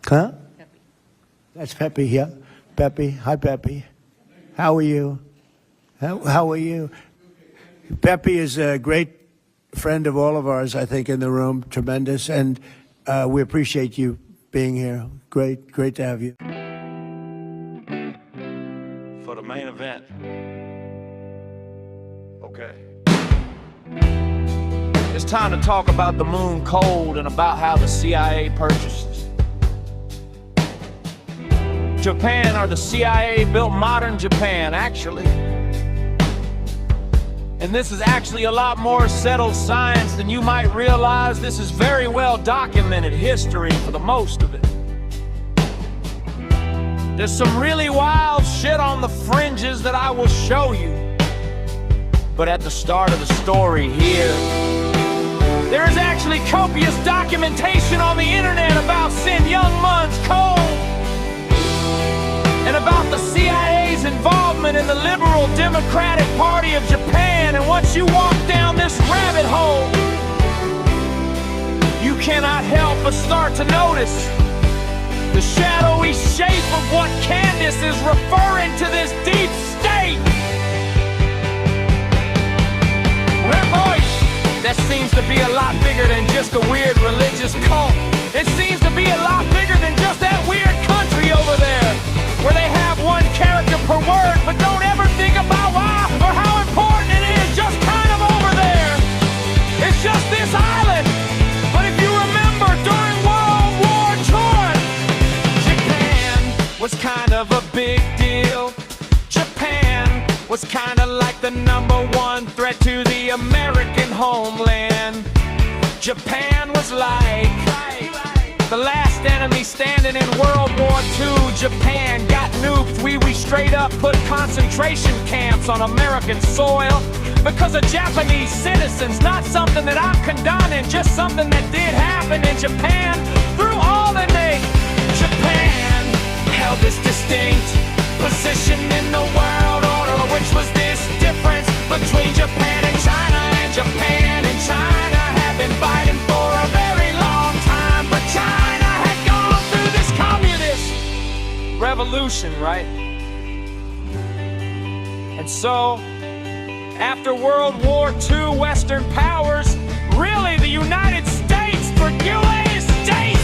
Huh? That's Pepe here. Pepe. Hi, Pepe. How are you? How are you? Pepe is a great friend of all of ours, I think, in the room. Tremendous. And we appreciate you being here. Great to have you. For the main event. Okay. It's time to talk about the moon code and about how the CIA purchases. Japan, or the CIA, built modern Japan, actually. And this is actually a lot more settled science than you might realize. This is very well documented history for the most of it. There's some really wild shit on the fringes that I will show you. But at the start of the story here, there is actually copious documentation on the internet about Sin Young Mun's code and about the CIA's involvement in the Liberal Democratic Party of Japan. And once you walk down this rabbit hole, you cannot help but start to notice the shadowy shape of what Candace is referring to this deep state. Well, boy, that seems to be a lot bigger than just a weird religious cult. It seems to be a lot bigger than just that weird country over there, where they have one character per word, but don't ever think about why or how important it is. Just kind of over there. It's just this island. But if you remember, during World War II, Japan was kind of a big deal. Japan was kind of like the #1 threat to the American homeland. Japan was like the last enemy standing in World War II. Japan got nuked. We straight up put concentration camps on American soil because of Japanese citizens. Not something that I'm condoning, just something that did happen in Japan through all the nations. Japan held this distinct position in the world order, which was this difference between Japan and China. And Japan and China have been fighting for a very long time, but China had gone through this communist revolution, right? And so, after World War II, Western powers, really the United States, for US state,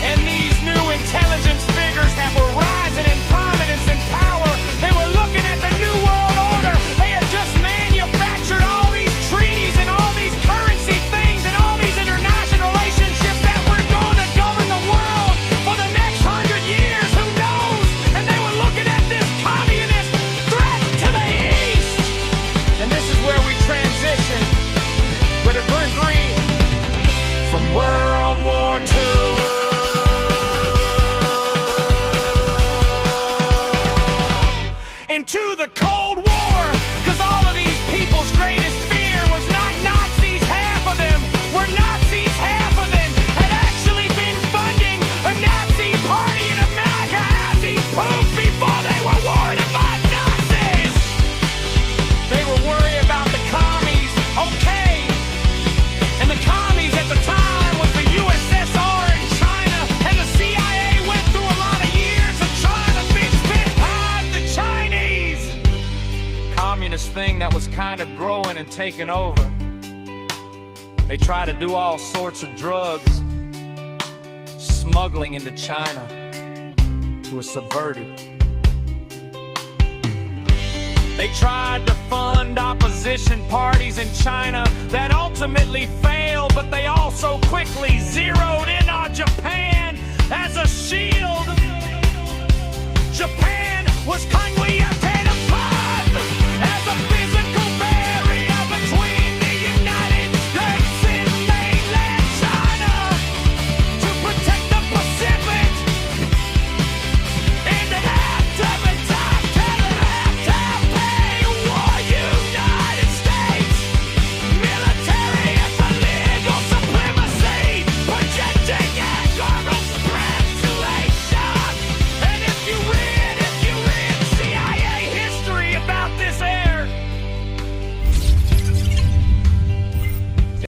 and these new intelligence figures that were rising in prominence and power, they were looking at the New World Order. They had just manufactured all these treaties and all these currency things and all these international relationships that were going to govern the world for the next 100 years, who knows? And they were looking at this communist threat to the east. And this is where we transition with a green from World War II. Into the Cold War, cause all of these people's greatest fear was not Nazis. Half of them were Nazis, half of them had actually been funding a Nazi party in America as these poops before they were worried about Nazis. They were worried about the commies, okay. And the commies at the time was the USSR and China, and the CIA went through a lot of years of trying to fix the Chinese communist thing that was kind of growing and taking over. They tried to do all sorts of drugs, smuggling into China to subvert it. They tried to fund opposition parties in China that ultimately failed, but they also quickly zeroed in on Japan as a shield. Japan was Kangwei